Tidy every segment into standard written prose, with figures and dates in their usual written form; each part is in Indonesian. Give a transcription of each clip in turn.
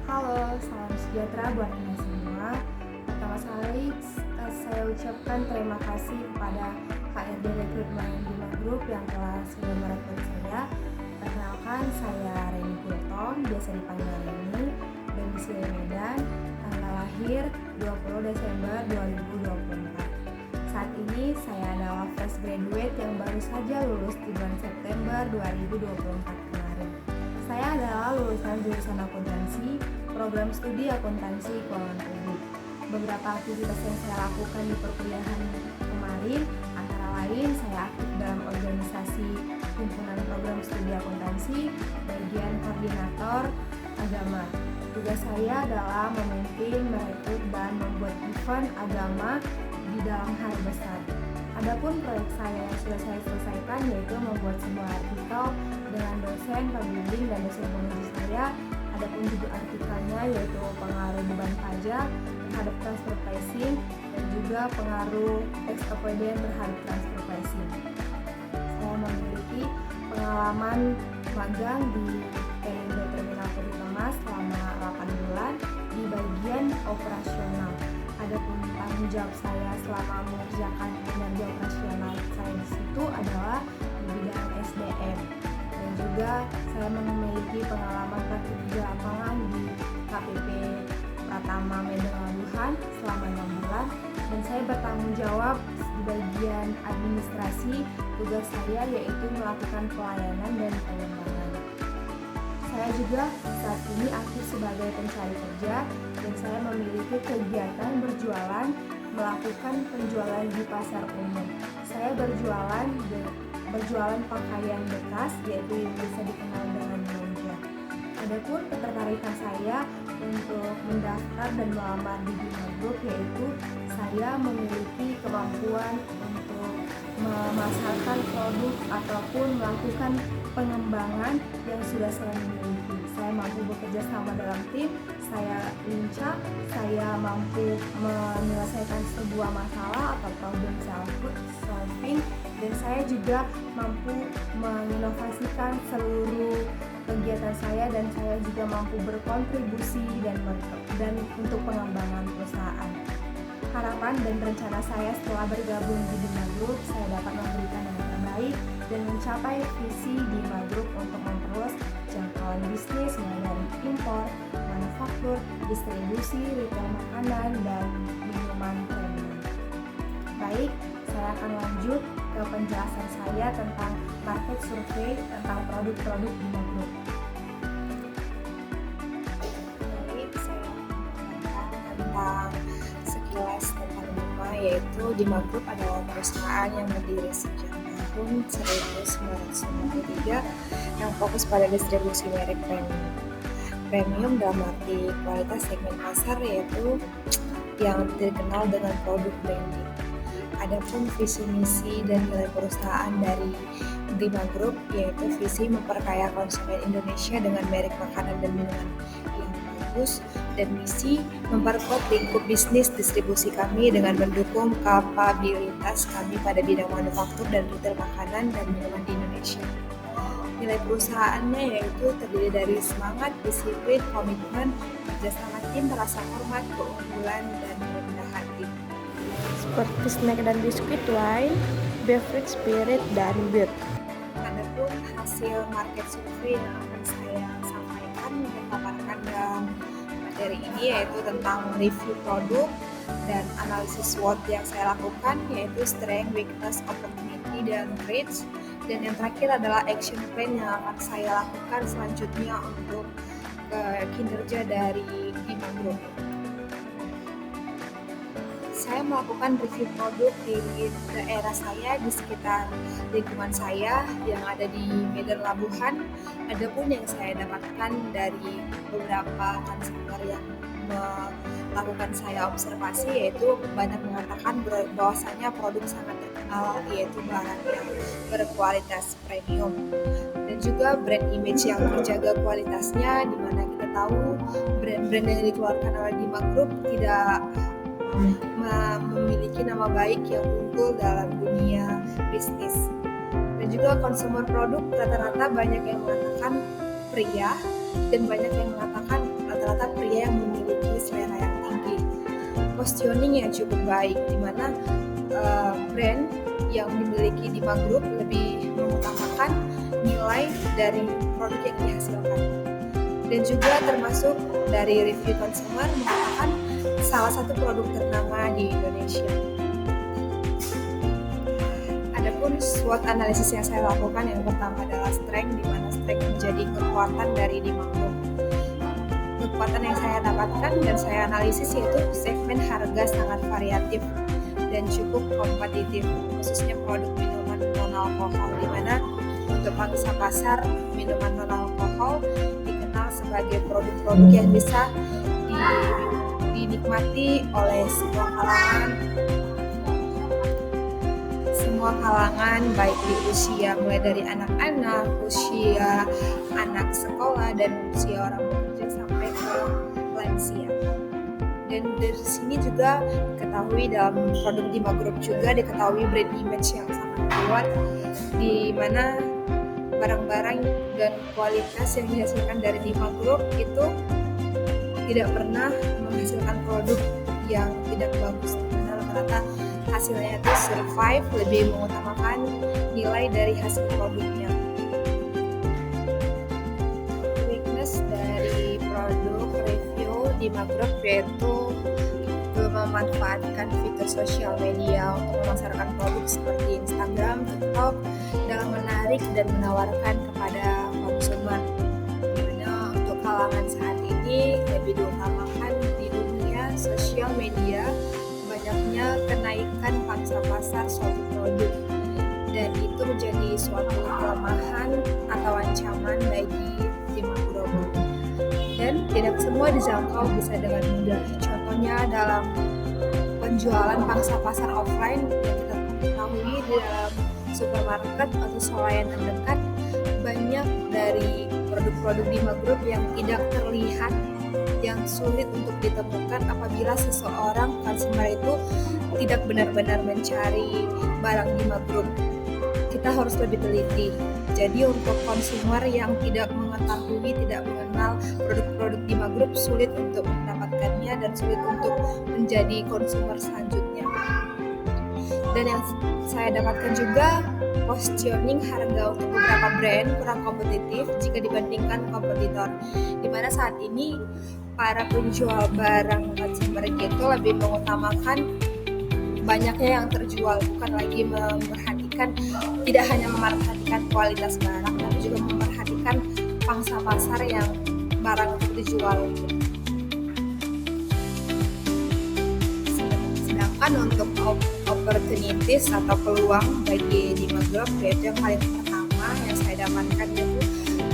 Halo, salam sejahtera buat Anda semua. Pertama sekali saya ucapkan terima kasih kepada HRD Rekrutmen Bima Group yang telah sudah merekrut saya. Perkenalkan, saya Reni Kultom, biasa dipanggil Reni, domisili Medan, tanggal lahir 20 Desember 2024. Saat ini saya adalah fresh graduate yang baru saja lulus di bulan September 2024 kemarin. Saya adalah lulusan jurusan akuntansi, program studi akuntansi keuangan publik. Beberapa aktivitas yang saya lakukan di perkuliahan kemarin antara lain saya aktif dalam organisasi himpunan program studi akuntansi, bagian koordinator agama. Tugas saya adalah memimpin, merekrut, dan membuat event agama di dalam hal besar. Adapun proyek saya yang sudah saya selesaikan yaitu membuat sebuah artikel dengan dosen pembimbing dan dosen penguji saya. Adapun judul artikelnya yaitu pengaruh beban pajak terhadap transfer pricing dan juga pengaruh tax avoidance terhadap transfer pricing. Saya memiliki pengalaman magang di Pelindo Terminal Pulau Thomas selama 8 bulan di bagian operasional. Adapun tanggung jawab saya selama mengerjakan kinerja operasional saya di situ adalah di bidang SDM, dan juga saya memiliki pengalaman praktik di lapangan di KPP Pratama Medan Labuhan selama 6 bulan, dan saya bertanggung jawab di bagian administrasi. Tugas saya yaitu melakukan pelayanan dan pengembangan. Saya juga saat ini aktif sebagai pencari kerja dan saya memiliki kegiatan berjualan, melakukan penjualan di pasar umum. Saya berjualan pakaian bekas, yaitu yang bisa dikenal dengan belanja. Adapun ketertarikan saya untuk mendaftar dan melamar di Bima Group yaitu saya memiliki kemampuan untuk memasarkan produk ataupun melakukan pengembangan yang sudah saya miliki. Saya mampu bekerja sama dalam tim, saya lincah, saya mampu menyelesaikan sebuah masalah atau problem solving, dan saya juga mampu menginovasikan seluruh kegiatan saya, dan saya juga mampu berkontribusi dan untuk pengembangan perusahaan. Harapan dan rencana saya setelah bergabung di Bima Group, saya dapat memberikan yang terbaik dan mencapai visi Bima Group untuk memperluas jangkauan bisnis mulai dari impor, manufaktur, distribusi, retail makanan, dan minuman premium. Baik, saya akan lanjut ke penjelasan saya tentang market survey tentang produk-produk Bima Group. Baik, saya akan tentang sekilas tentang Bima, yaitu Bima Group adalah perusahaan yang berdiri sejak tahun 1993 yang fokus pada distribusi merek premium. Premium dalam arti kualitas segmen pasar, yaitu yang dikenal dengan produk branding. Adapun visi misi dan nilai perusahaan dari Bima Group yaitu visi memperkaya konsumen Indonesia dengan merek makanan dan minuman yang bagus, dan misi memperkuat lingkup bisnis distribusi kami dengan mendukung kapabilitas kami pada bidang manufaktur dan retail makanan dan minuman di Indonesia. Nilai perusahaannya yaitu terdiri dari semangat, disiplin, komitmen, kerjasama tim, rasa hormat, keunggulan, dan rendah hati. Seperti snack dan biskuit, wine, beverage, spirit, dan beer. Adapun hasil market survey yang akan saya sampaikan dan paparkan dalam materi ini yaitu tentang review produk dan analisis SWOT yang saya lakukan, yaitu strength, weakness, opportunity, dan threats. Dan yang terakhir adalah action plan yang akan saya lakukan selanjutnya untuk kinerja dari Bima Group. Saya melakukan review produk di daerah saya, di sekitar lingkungan saya yang ada di Medan Labuhan. Adapun yang saya dapatkan dari beberapa konsumer yang melakukan saya observasi, yaitu banyak mengatakan bahwasanya produk sangat terkenal, yaitu barang yang berkualitas premium, dan juga brand image yang terjaga kualitasnya, di mana kita tahu brand-brand yang dikeluarkan oleh Bima Group tidak memiliki nama baik yang unggul dalam dunia bisnis. Dan juga konsumer produk rata-rata banyak yang mengatakan pria dan banyak yang mengatakan rata rata-rata pria yang memiliki selera yang tinggi. Positioning yang cukup baik, di mana brand yang dimiliki Dima Group lebih mengutamakan nilai dari produk yang dihasilkan. Dan juga termasuk dari review konsumer mengatakan salah satu produk ternama di Indonesia. Adapun SWOT analisis yang saya lakukan, yang pertama adalah strength, di mana strength menjadi kekuatan dari Dima Group. Kekuatan yang saya dapatkan dan saya analisis yaitu segmen harga sangat variatif dan cukup kompetitif, khususnya produk minuman non-alkohol, di mana untuk pangsa pasar minuman non-alkohol dikenal sebagai produk-produk yang bisa dinikmati oleh semua kalangan, baik di usia mulai dari anak-anak, usia anak sekolah, dan usia orang bekerja sampai ke lansia. Dan dari sini juga diketahui dalam produk Dima Group juga diketahui brand image yang sangat kuat, di mana barang-barang dan kualitas yang dihasilkan dari Dima Group itu tidak pernah menghasilkan produk yang tidak bagus, karena rata-rata hasilnya itu survive, lebih mengutamakan nilai dari hasil produknya. Weakness dari produk review Dima Group yaitu memanfaatkan fitur sosial media untuk memasarkan produk seperti Instagram, TikTok dalam menarik dan menawarkan kepada konsumer. Dimana untuk kalangan saat ini lebih diutamakan di dunia sosial media banyaknya kenaikan pangsa pasar suatu produk, dan itu menjadi suatu kelemahan atau ancaman bagi Dima Group. Dan tidak semua dijangkau bisa dengan mudah. Contohnya dalam penjualan pangsa pasar offline yang kita ketahui di dalam supermarket atau swalayan terdekat, banyak dari produk-produk Dima Group yang tidak terlihat, yang sulit untuk ditemukan apabila seseorang konsumer itu tidak benar-benar mencari barang Dima Group. Kita harus lebih teliti. Jadi untuk konsumer yang tidak mengetahui, tidak mengenal produk-produk Dima Group, sulit untuk mendapatkannya dan sulit untuk menjadi konsumer selanjutnya. Dan yang saya dapatkan juga, positioning harga untuk beberapa brand kurang kompetitif jika dibandingkan kompetitor, di mana saat ini para penjual barang consumer itu lebih mengutamakan banyaknya yang terjual, bukan lagi memperhatikan, tidak hanya memperhatikan kualitas barang, tapi juga memperhatikan pangsa pasar yang barang itu dijual. Sedangkan untuk opportunities atau peluang bagi Dima Group, yaitu yang paling pertama yang saya dapatkan yaitu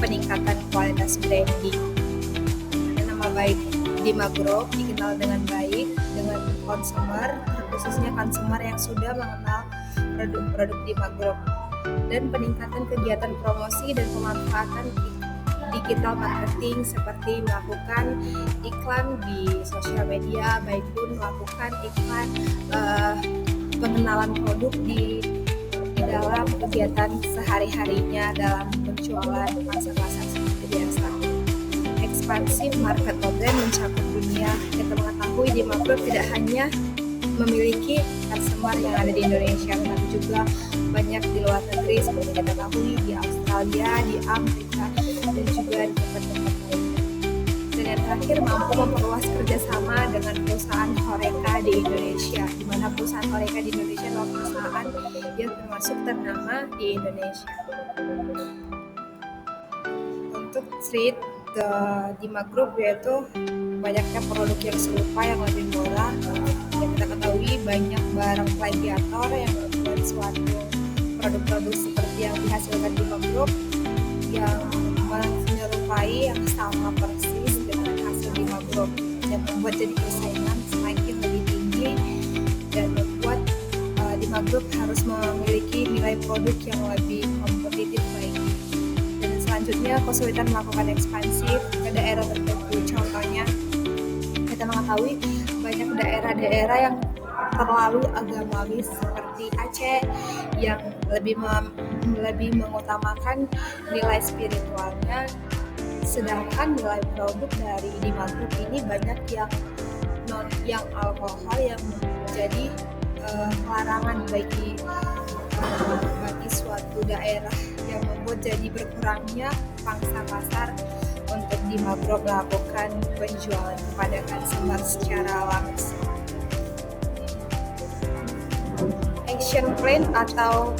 peningkatan kualitas branding. Nama baik Dima Group dikenal dengan baik dengan konsumer, khususnya konsumer yang sudah mengenal produk-produk Dima Group, dan peningkatan kegiatan promosi dan pemanfaatan digital marketing seperti melakukan iklan di sosial media, baik pun melakukan iklan pengenalan produk di dalam kegiatan sehari-harinya dalam penjualan pasar-pasar seperti biasa. Ekspansif market program mencakup dunia. Kita mengetahui Dima Group tidak hanya memiliki customer yang ada di Indonesia, tapi juga banyak di luar negeri seperti kita ketahui di Australia, di Amerika, dan juga di tempat-tempat lainnya. Dan yang terakhir, mampu memperluas kerjasama dengan perusahaan Horeca di Indonesia, di mana perusahaan Horeca di Indonesia adalah perusahaan yang termasuk ternama di Indonesia. Untuk street Dima Group yaitu banyaknya produk yang serupa yang lebih murah. Yang kita ketahui banyak barang plagiator yang membuat suatu produk-produk seperti yang dihasilkan Dima Group yang menyerupai yang sama persis dengan hasil Dima Group, yang membuat jadi persaingan semakin lebih tinggi dan membuat Dima Group harus memiliki nilai produk yang lebih kompetitif baik. Dan selanjutnya kesulitan melakukan ekspansi ke daerah tertentu. Contohnya kita mengetahui banyak daerah-daerah yang terlalu agamalis seperti Aceh yang lebih mengutamakan nilai spiritualnya, Sedangkan nilai produk dari Dima Group ini banyak yang alkohol yang menjadi larangan bagi suatu daerah, yang membuat jadi berkurangnya pangsa pasar untuk Dima Group melakukan penjualan kepada konsumer secara langsung. Action plan atau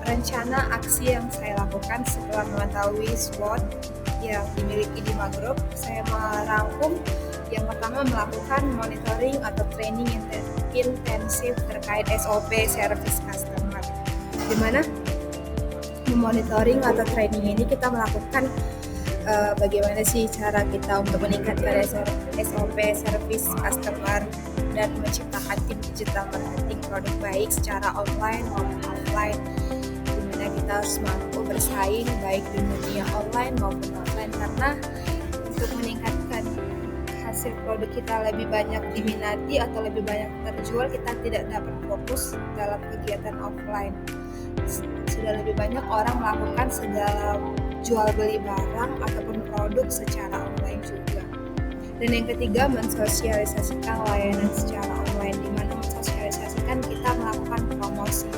rencana aksi yang saya lakukan setelah mengetahui SWOT yang dimiliki Dima Group, saya merangkum. Yang pertama, melakukan monitoring atau training intensif terkait SOP service customer, di mana monitoring atau training ini kita melakukan bagaimana sih cara kita untuk meningkatkan SOP service customer dan menciptakan tim digital marketing produk baik secara online maupun offline, di mana kita harus mampu bersaing baik di dunia online maupun offline, karena untuk meningkatkan hasil produk kita lebih banyak diminati atau lebih banyak terjual, kita tidak dapat fokus dalam kegiatan offline. Sudah lebih banyak orang melakukan segala jual beli barang ataupun produk secara online juga. Dan yang ketiga, mensosialisasikan layanan secara online, di mana mensosialisasikan kita melakukan promosi.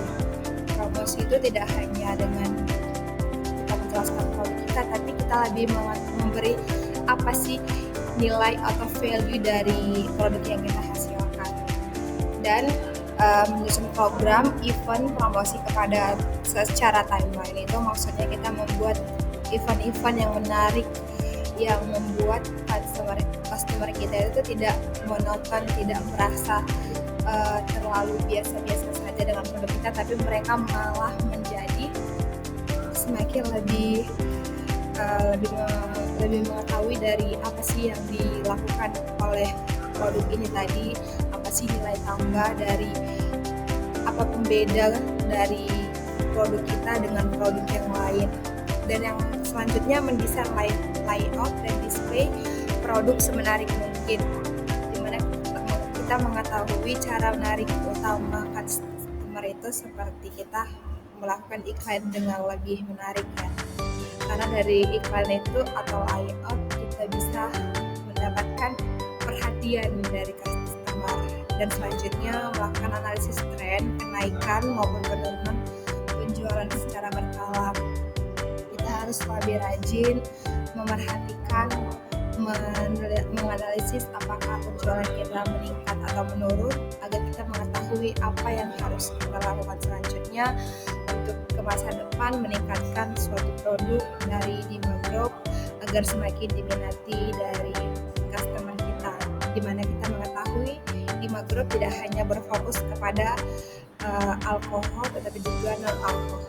Promosi itu tidak hanya dengan kita menjelaskan produk kita, tapi kita lebih memberi apa sih nilai atau value dari produk yang kita hasilkan. Dan menyusun program event promosi kepada secara timeline. Itu maksudnya kita membuat event-event yang menarik, yang membuat customer kita itu tidak monoton, tidak merasa terlalu biasa-biasa saja dengan produk kita, tapi mereka malah menjadi semakin lebih mengetahui dari apa sih yang dilakukan oleh produk ini tadi, apa sih nilai tambah dari, apa pembeda dari produk kita dengan produk yang lain. Dan yang selanjutnya, mendesain layout dan display produk semenarik mungkin, dimana kita mengetahui cara menarik utama customer itu seperti kita melakukan iklan dengan lebih menarik ya. Karena dari iklan itu atau layout kita bisa mendapatkan perhatian dari customer. Dan selanjutnya, melakukan analisis tren, kenaikan maupun penurunan penjualan secara berkala. Kita harus lebih rajin memerhatikan, menganalisis apakah penjualan kita meningkat atau menurun, agar kita mengetahui apa yang harus kita lakukan selanjutnya untuk ke masa depan meningkatkan suatu produk dari Dima Group agar semakin diminati dari customer kita, di mana kita mengetahui Dima Group tidak hanya berfokus kepada alkohol tetapi juga non alkohol.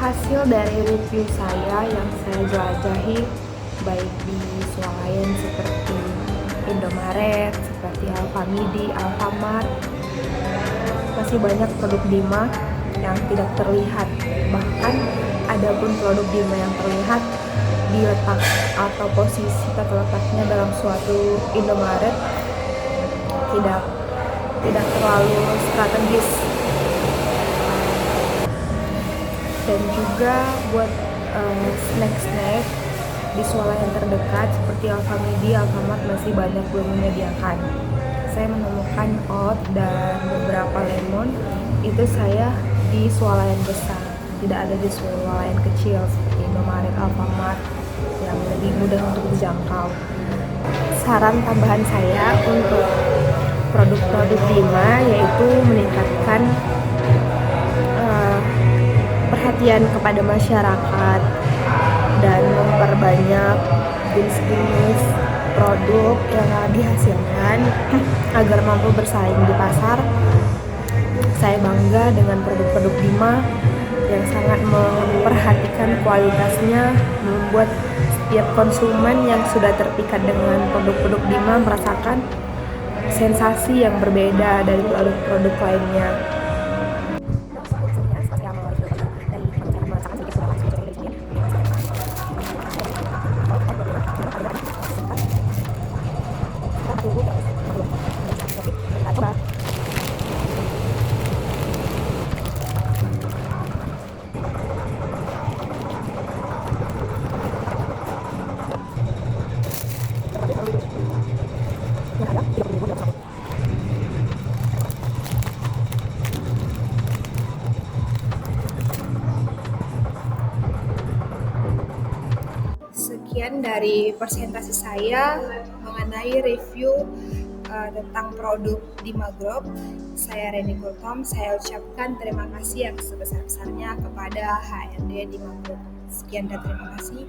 Hasil dari review saya yang saya jelajahi baik di swalayan seperti Indomaret, seperti Alfamidi, Alfamart, masih banyak produk Dima yang tidak terlihat. Bahkan ada pun produk Dima yang terlihat di letak atau posisi tata letaknya dalam suatu Indomaret tidak terlalu strategis. Dan juga buat snack di swalayan terdekat seperti Alfamidi, Alfamart masih banyak belum menyediakan. Saya menemukan oat dan beberapa lemon itu saya di swalayan besar, tidak ada di swalayan kecil seperti Indomaret, Alfamart yang lebih mudah untuk dijangkau. Saran tambahan saya untuk produk-produk Dima yaitu meningkatkan perhatian kepada masyarakat dan memperbanyak jenis-jenis produk yang dihasilkan agar mampu bersaing di pasar. Saya bangga dengan produk-produk Dima yang sangat memperhatikan kualitasnya, membuat setiap konsumen yang sudah terpikat dengan produk-produk Dima merasakan sensasi yang berbeda dari produk-produk lainnya. sekian dari presentasi saya mengenai review tentang produk Dima Group. Saya Reni Gultom, saya ucapkan terima kasih yang sebesar-besarnya kepada HRD Dima Group. Sekian dan terima kasih.